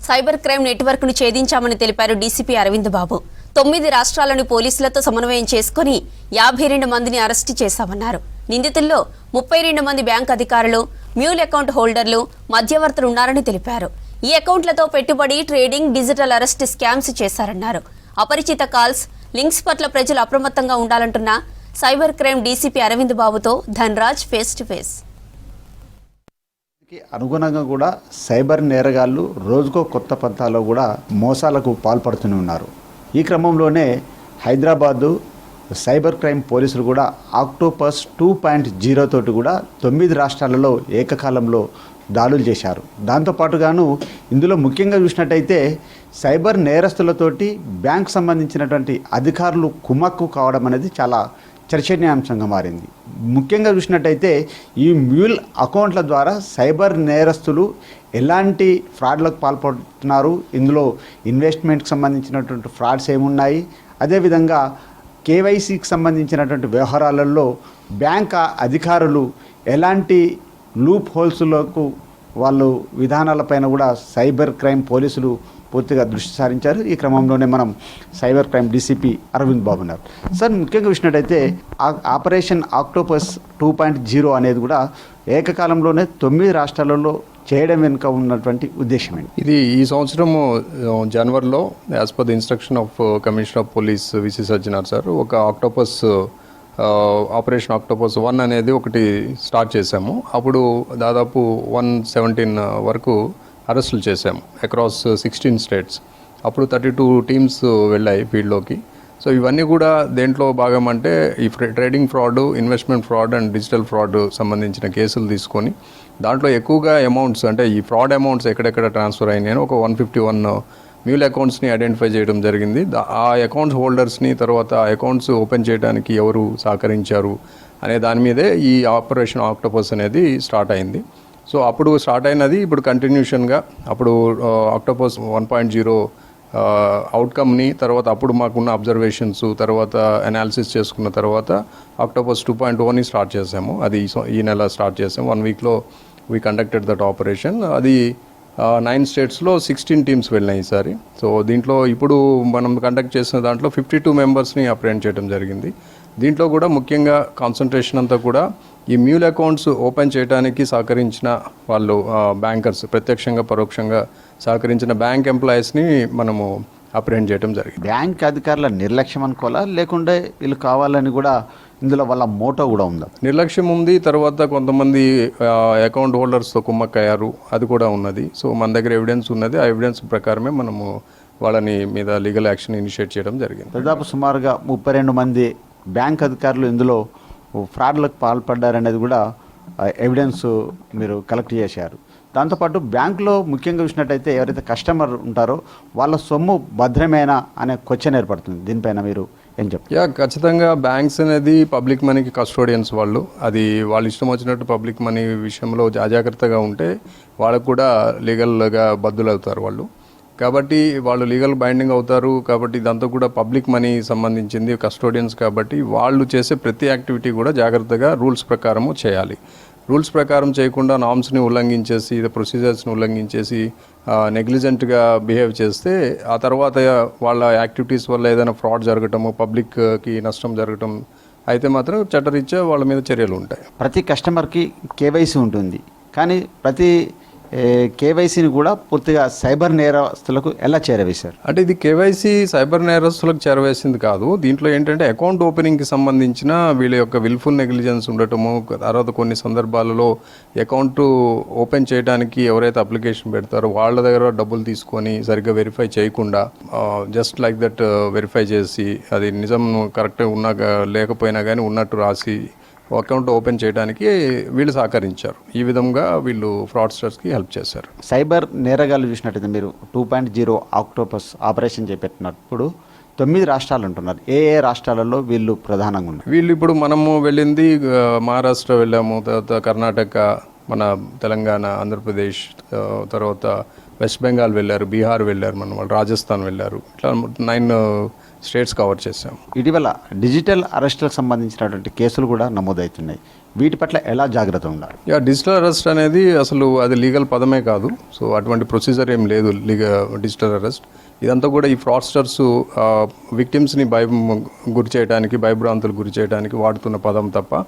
Cyber crime network ను ఛేదించామని తెలిపారు DCP Aravind బాబు. 9 రాష్ట్రాలను పోలీసులతో సమన్వయం చేసుకుని 52 మందిని అరెస్టు చేశామన్నారు. నిందితుల్లో 32 మంది బ్యాంక్ అధికారులు, మ్యూల్ అకౌంట్ హోల్డర్లు, మధ్యవర్తులు ఉన్నారని తెలిపారు. ఈ అకౌంట్లతో పెట్టుబడి, ట్రేడింగ్, డిజిటల్ అరెస్ట్ స్కామ్స్ చేశారన్నారు. అపరిచిత కాల్స్, లింక్స్ పట్ల ప్రజలు అప్రమత్తంగా ఉండాలంటున్న సైబర్ క్రైమ్ డీసీపీ అరవింద్ బాబుతో ధనరాజ్ ఫేస్ టు ఫేస్. అనుగుణంగా కూడా సైబర్ నేరగాళ్లు రోజుకో కొత్త పంతాల్లో కూడా మోసాలకు పాల్పడుతూనే ఉన్నారు. ఈ క్రమంలోనే హైదరాబాదు సైబర్ క్రైమ్ పోలీసులు కూడా ఆక్టోపస్ 2.0 తోటి కూడా 9 రాష్ట్రాలలో ఏకకాలంలో దాడులు చేశారు. దాంతోపాటుగాను ఇందులో ముఖ్యంగా చూసినట్టయితే సైబర్ నేరస్తులతోటి బ్యాంకు సంబంధించినటువంటి అధికారులు కుమ్మక్కు కావడం అనేది చాలా చర్చనీయాంశంగా మారింది. ముఖ్యంగా చూసినట్టయితే ఈ మ్యూల్ అకౌంట్ల ద్వారా సైబర్ నేరస్తులు ఎలాంటి ఫ్రాడ్లకు పాల్పడుతున్నారు, ఇందులో ఇన్వెస్ట్మెంట్కి సంబంధించినటువంటి ఫ్రాడ్స్ ఏమున్నాయి, అదేవిధంగా కేవైసీకి సంబంధించినటువంటి వ్యవహారాలలో బ్యాంక్ అధికారులు ఎలాంటి లూప్ హోల్స్లకు వాళ్ళు విధానాలపైన కూడా సైబర్ క్రైమ్ పోలీసులు పూర్తిగా దృష్టి సారించారు. ఈ క్రమంలోనే మనం సైబర్ క్రైమ్ డీసీపీ అరవింద్ బాబు ఉన్నారు. సార్, ముఖ్యంగా చూసినట్టయితే ఆపరేషన్ ఆక్టోపస్ 2.0 అనేది కూడా ఏకకాలంలోనే 9 రాష్ట్రాలలో చేయడం వెనుక ఉన్నటువంటి ఉద్దేశం ఏంటి? ఇది ఈ సంవత్సరము జనవరిలో as per the instruction of commissioner of police VC Sajjanar sir ఒక ఆక్టోపస్ ఆపరేషన్ ఆక్టోపస్ 1 అనేది ఒకటి స్టార్ట్ చేశాము. అప్పుడు దాదాపు 117 వరకు అరెస్టులు చేశాము అక్రాస్ 16 స్టేట్స్. అప్పుడు 32 టీమ్స్ వెళ్ళాయి ఫీల్డ్లోకి. సో ఇవన్నీ కూడా దేంట్లో భాగం అంటే ఈ trading fraud, investment fraud and digital fraud సంబంధించిన కేసులు తీసుకొని దాంట్లో ఎక్కువగా అమౌంట్స్ అంటే ఈ ఫ్రాడ్ అమౌంట్స్ ఎక్కడెక్కడ ట్రాన్స్ఫర్ అయినాయని ఒక 151 మ్యూల్ అకౌంట్స్ని ఐడెంటిఫై చేయడం జరిగింది. ఆ అకౌంట్స్ హోల్డర్స్ని, తర్వాత ఆ అకౌంట్స్ ఓపెన్ చేయడానికి ఎవరు సహకరించారు అనే దాని మీదే ఈ ఆపరేషన్ ఆక్టోపస్ అనేది స్టార్ట్ అయింది. సో అప్పుడు స్టార్ట్ అయినది ఇప్పుడు కంటిన్యూషన్గా అప్పుడు ఆక్టోపస్ 1.0 అవుట్కమ్ని, తర్వాత అప్పుడు మాకున్న అబ్జర్వేషన్స్, తర్వాత అనాలిసిస్ చేసుకున్న తర్వాత ఆక్టోపస్ 2.0ని స్టార్ట్ చేసాము. అది ఈ నెల స్టార్ట్ చేసాము. 1 వీక్లో వీ కండక్టెడ్ దట్ ఆపరేషన్. అది 9 స్టేట్స్లో 16 టీమ్స్ వెళ్ళినాయి ఈసారి. సో దీంట్లో ఇప్పుడు మనం కండక్ట్ చేసిన దాంట్లో 52 మెంబర్స్ని అప్రెంట్ చేయడం జరిగింది. దీంట్లో కూడా ముఖ్యంగా కాన్సన్ట్రేషన్ అంతా కూడా ఈ మ్యూల్ అకౌంట్స్ ఓపెన్ చేయడానికి సహకరించిన వాళ్ళు బ్యాంకర్స్, ప్రత్యక్షంగా పరోక్షంగా సహకరించిన బ్యాంక్ ఎంప్లాయీస్ని మనము అప్రెంట్ చేయడం జరిగింది. బ్యాంక్ అధికారుల నిర్లక్ష్యం అనుకోవాలా, లేకుంటే వీళ్ళు కావాలని కూడా ఇందులో వాళ్ళ మోటో కూడా ఉందా? నిర్లక్ష్యం ఉంది. తర్వాత కొంతమంది అకౌంట్ హోల్డర్స్తో కుమ్మక్కయ్యారు, అది కూడా ఉన్నది. సో మన దగ్గర ఎవిడెన్స్ ఉన్నది. ఆ ఎవిడెన్స్ ప్రకారమే మనము వాళ్ళని మీద లీగల్ యాక్షన్ ఇనిషియేట్ చేయడం జరిగింది. దాదాపు సుమారుగా 32 మంది బ్యాంక్ అధికారులు ఇందులో ఫ్రాడ్లకు పాల్పడ్డారనేది కూడా ఎవిడెన్స్ మీరు కలెక్ట్ చేశారు. దాంతోపాటు బ్యాంకులో ముఖ్యంగా చూసినట్టయితే ఎవరైతే కస్టమర్ ఉంటారో వాళ్ళ సొమ్ము భద్రమేనా అనే క్వశ్చన్ ఏర్పడుతుంది. దీనిపైన మీరు ఏం చెప్తారు? ఖచ్చితంగా బ్యాంక్స్ అనేది పబ్లిక్ మనీకి కస్టోడియన్స్ వాళ్ళు. అది వాళ్ళు ఇష్టం వచ్చినట్టు పబ్లిక్ మనీ విషయంలో అజాగ్రత్తగా ఉంటే వాళ్ళకు కూడా లీగల్గా బద్దులవుతారు వాళ్ళు. కాబట్టి వాళ్ళు లీగల్ బైండింగ్ అవుతారు. కాబట్టి ఇదంతా కూడా పబ్లిక్ మనీ సంబంధించింది, కస్టోడియన్స్. కాబట్టి వాళ్ళు చేసే ప్రతి యాక్టివిటీ కూడా జాగ్రత్తగా రూల్స్ ప్రకారము చేయాలి. రూల్స్ ప్రకారం చేయకుండా నామ్స్ని ఉల్లంఘించేసి, ప్రొసీజర్స్ని ఉల్లంఘించేసి నెగ్లిజెంట్గా బిహేవ్ చేస్తే ఆ తర్వాత వాళ్ళ యాక్టివిటీస్ వల్ల ఏదైనా ఫ్రాడ్ జరగటము, పబ్లిక్కి నష్టం జరగటం అయితే మాత్రం చట్టరీత్యా వాళ్ళ మీద చర్యలు ఉంటాయి. ప్రతి కస్టమర్కి కేవైసీ ఉంటుంది, కానీ ప్రతి కేవైసీని కూడా పూర్తిగా సైబర్ నేరస్తులకు ఎలా చేరవేశారు? అంటే ఇది కేవైసీ సైబర్ నేరస్తులకు చేరవేసింది కాదు. దీంట్లో ఏంటంటే అకౌంట్ ఓపెనింగ్కి సంబంధించిన వీళ్ళ యొక్క విల్ఫుల్ నెగ్లిజెన్స్ ఉండటము, తర్వాత కొన్ని సందర్భాలలో అకౌంట్ ఓపెన్ చేయడానికి ఎవరైతే అప్లికేషన్ పెడతారో వాళ్ళ దగ్గర డబ్బులు తీసుకొని సరిగ్గా వెరిఫై చేయకుండా జస్ట్ లైక్ దట్ వెరిఫై చేసి అది నిజం కరెక్ట్గా ఉన్నా లేకపోయినా కానీ ఉన్నట్టు రాసి అకౌంట్ ఓపెన్ చేయడానికి వీళ్ళు సహకరించారు. ఈ విధంగా వీళ్ళు ఫ్రాడ్స్టర్స్కి హెల్ప్ చేశారు. సైబర్ నేరగాళ్ళు చూసినట్టయితే మీరు 2.0 ఆక్టోపస్ ఆపరేషన్ చేపట్టినప్పుడు 9 రాష్ట్రాలు ఉంటున్నారు. ఏ రాష్ట్రాలలో వీళ్ళు ప్రధానంగా ఉన్నారు? వీళ్ళు ఇప్పుడు మనము వెళ్ళింది మహారాష్ట్ర వెళ్ళాము, తర్వాత కర్ణాటక, మన తెలంగాణ, ఆంధ్రప్రదేశ్, తర్వాత వెస్ట్ బెంగాల్ వెళ్ళారు, బీహార్ వెళ్ళారు, మన వాళ్ళు రాజస్థాన్ వెళ్ళారు. ఇట్లా 9 స్టేట్స్ కవర్ చేశాము. ఇటీవల డిజిటల్ అరెస్టులకు సంబంధించినటువంటి కేసులు కూడా నమోదవుతున్నాయి. వీటి పట్ల ఎలా జాగ్రత్త ఉండాలి? డిజిటల్ అరెస్ట్ అనేది అసలు అది లీగల్ పదమే కాదు. సో అటువంటి ప్రొసీజర్ ఏం లేదు డిజిటల్ అరెస్ట్. ఇదంతా కూడా ఈ ఫ్రాడ్స్టర్స్ విక్టిమ్స్ని గురి చేయడానికి, భయభ్రాంతులు గురి చేయడానికి వాడుతున్న పదం తప్ప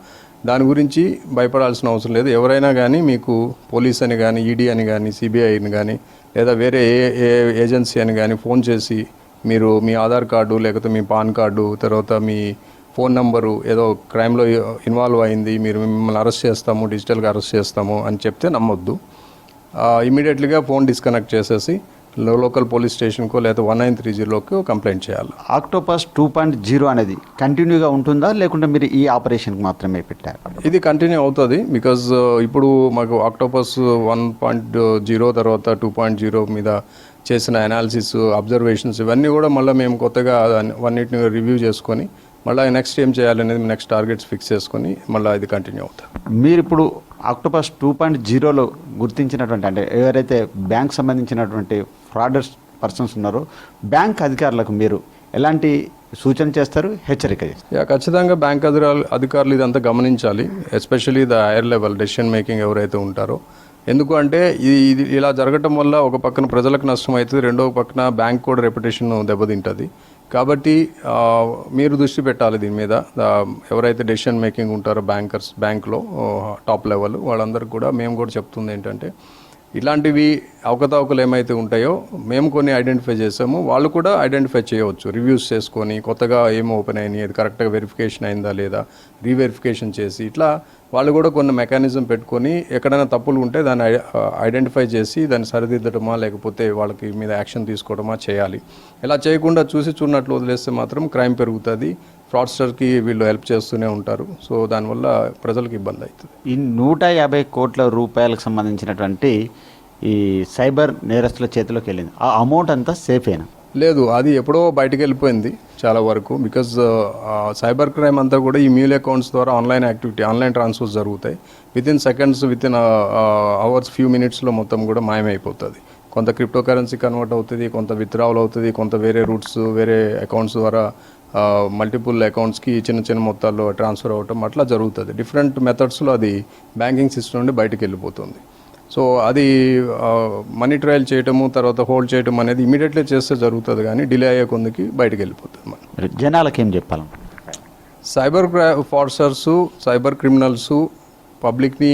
దాని గురించి భయపడాల్సిన అవసరం లేదు. ఎవరైనా కానీ మీకు పోలీస్ అని కానీ, ఈడీ అని కానీ, సిబిఐని కానీ, లేదా వేరే ఏ ఏజెన్సీ అని కానీ ఫోన్ చేసి మీరు మీ ఆధార్ కార్డు లేకపోతే మీ పాన్ కార్డు, తర్వాత మీ ఫోన్ నంబరు ఏదో క్రైమ్లో ఇన్వాల్వ్ అయింది, మిమ్మల్ని అరెస్ట్ చేస్తాము, డిజిటల్గా అరెస్ట్ చేస్తాము అని చెప్తే నమ్మొద్దు. ఇమీడియట్లీగా ఫోన్ డిస్కనెక్ట్ చేసేసి లోకల్ పోలీస్ స్టేషన్కో లేదా 1930లోకి కంప్లైంట్ చేయాలి. ఆక్టోపస్ 2.0 అనేది కంటిన్యూగా ఉంటుందా, లేకుంటే మీరు ఈ ఆపరేషన్కి మాత్రమే పెట్టారు? ఇది కంటిన్యూ అవుతుంది. బికాజ్ ఇప్పుడు మాకు ఆక్టోపస్ 1.0 తర్వాత 2.0 మీద చేసిన అనాలిసిస్, అబ్జర్వేషన్స్ ఇవన్నీ కూడా మళ్ళీ మేము కొత్తగా అన్నిటిని రివ్యూ చేసుకొని మళ్ళీ నెక్స్ట్ ఏం చేయాలనేది నెక్స్ట్ టార్గెట్స్ ఫిక్స్ చేసుకొని మళ్ళీ ఇది కంటిన్యూ అవుతుంది. మీరు ఇప్పుడు ఆక్టోపస్ 2.0లో గుర్తించినటువంటి, అంటే ఎవరైతే బ్యాంక్ సంబంధించినటువంటి ఫ్రాడర్స్ పర్సన్స్ ఉన్నారో బ్యాంక్ అధికారులకు మీరు ఎలాంటి సూచన చేస్తారు, హెచ్చరిక చేస్తారు? ఖచ్చితంగా బ్యాంక్ అధికారులు ఇదంతా గమనించాలి. Especially the higher level decision making ఎవరైతే ఉంటారో. ఎందుకు అంటే ఇది ఇలా జరగటం వల్ల ఒక పక్కన ప్రజలకు నష్టం అవుతుంది, రెండో పక్కన బ్యాంక్ కూడా రెప్యుటేషన్ దెబ్బతింటుంది. కాబట్టి మీరు దృష్టి పెట్టాలి దీని మీద. ఎవరైతే డెసిషన్ మేకింగ్ ఉంటారో బ్యాంక్లో టాప్ లెవెల్ వాళ్ళందరికీ కూడా మేము కూడా చెప్తుంది ఏంటంటే, ఇలాంటివి అవకతవకలు ఏమైతే ఉంటాయో మేము కొన్ని ఐడెంటిఫై చేసాము, వాళ్ళు కూడా ఐడెంటిఫై చేయవచ్చు. రివ్యూస్ చేసుకొని కొత్తగా ఏం ఓపెన్ అయినాయి, అది కరెక్ట్గా వెరిఫికేషన్ అయిందా లేదా రీవెరిఫికేషన్ చేసి ఇట్లా వాళ్ళు కూడా కొన్ని మెకానిజం పెట్టుకొని ఎక్కడైనా తప్పులు ఉంటే దాన్ని ఐడెంటిఫై చేసి దాన్ని సరిదిద్దటమా లేకపోతే వాళ్ళకి మీద యాక్షన్ తీసుకోవడమా చేయాలి. ఇలా చేయకుండా చూసినట్లు వదిలేస్తే మాత్రం క్రైమ్ పెరుగుతుంది, ఫ్రాడ్స్టర్కి వీళ్ళు హెల్ప్ చేస్తూనే ఉంటారు. సో దానివల్ల ప్రజలకు ఇబ్బంది అవుతుంది. ఈ 150 కోట్ల రూపాయలకు సంబంధించినటువంటి ఈ సైబర్ నేరస్తుల చేతిలోకి వెళ్ళింది, ఆ అమౌంట్ అంతా సేఫేనా? లేదు, అది ఎప్పుడో బయటకు వెళ్ళిపోయింది చాలా వరకు. బికాజ్ సైబర్ క్రైమ్ అంతా కూడా ఈ మ్యూల్ అకౌంట్స్ ద్వారా ఆన్లైన్ ట్రాన్స్ఫర్స్ జరుగుతాయి. Within seconds, within hours, few మినిట్స్లో మొత్తం కూడా మాయమైపోతుంది. కొంత క్రిప్టో కరెన్సీ కన్వర్ట్ అవుతుంది, కొంత విత్డ్రావల్ అవుతుంది, కొంత వేరే రూట్స్, వేరే అకౌంట్స్ ద్వారా మల్టిపుల్ అకౌంట్స్కి చిన్న మొత్తాల్లో ట్రాన్స్ఫర్ అవ్వటం అట్లా జరుగుతుంది. డిఫరెంట్ మెథడ్స్లో అది బ్యాంకింగ్ సిస్టమ్ నుండి బయటకు వెళ్ళిపోతుంది. సో అది మనీ ట్రయల్ చేయటము, తర్వాత హోల్డ్ చేయటం అనేది ఇమీడియట్లీ చేస్తే జరుగుతుంది, కానీ డిలే అయ్యే కొందికి బయటకు వెళ్ళిపోతుంది. మనం జనాలకు ఏం చెప్పాలి? సైబర్ ఫ్రాడ్స్టర్స్, సైబర్ క్రిమినల్స్ పబ్లిక్ని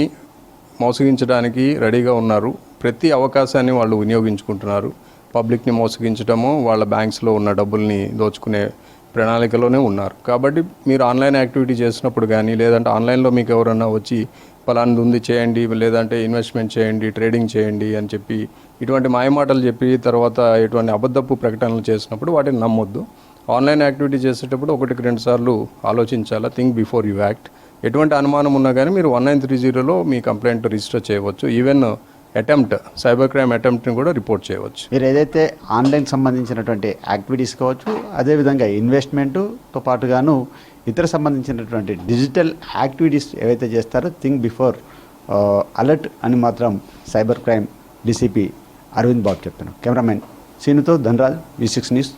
మోసగించడానికి రెడీగా ఉన్నారు. ప్రతి అవకాశాన్ని వాళ్ళు వినియోగించుకుంటున్నారు. పబ్లిక్ని మోసగించడము, వాళ్ళ బ్యాంక్స్లో ఉన్న డబ్బుల్ని దోచుకునే ప్రణాళికలోనే ఉన్నారు. కాబట్టి మీరు ఆన్లైన్ యాక్టివిటీ చేసినప్పుడు కానీ, లేదంటే ఆన్లైన్లో మీకు ఎవరన్నా వచ్చి పలానది ఉంది చేయండి, లేదంటే ఇన్వెస్ట్మెంట్ చేయండి, ట్రేడింగ్ చేయండి అని చెప్పి ఇటువంటి మాయమాటలు చెప్పి తర్వాత ఇటువంటి అబద్ధపు ప్రకటనలు చేసినప్పుడు వాటిని నమ్మొద్దు. ఆన్లైన్ యాక్టివిటీ చేసేటప్పుడు 1-2 సార్లు ఆలోచించాలా, థింక్ బిఫోర్ యూ యాక్ట్. ఎటువంటి అనుమానం ఉన్నా కానీ మీరు 1930లో మీ కంప్లైంట్ రిజిస్టర్ చేయవచ్చు. ఈవెన్ సైబర్ క్రైమ్ అటెంప్ట్ని కూడా రిపోర్ట్ చేయవచ్చు. మీరు ఏదైతే ఆన్లైన్ సంబంధించినటువంటి యాక్టివిటీస్ కావచ్చు, అదేవిధంగా ఇన్వెస్ట్మెంటుతో పాటుగాను ఇతర సంబంధించినటువంటి డిజిటల్ యాక్టివిటీస్ ఏవైతే చేస్తారో థింక్ బిఫోర్ అలర్ట్ అని మాత్రం cyber crime DCP Aravind Babu చెప్తున్నారు. కెమెరామెన్ సీనుతో ధనరాజ్, V6 న్యూస్.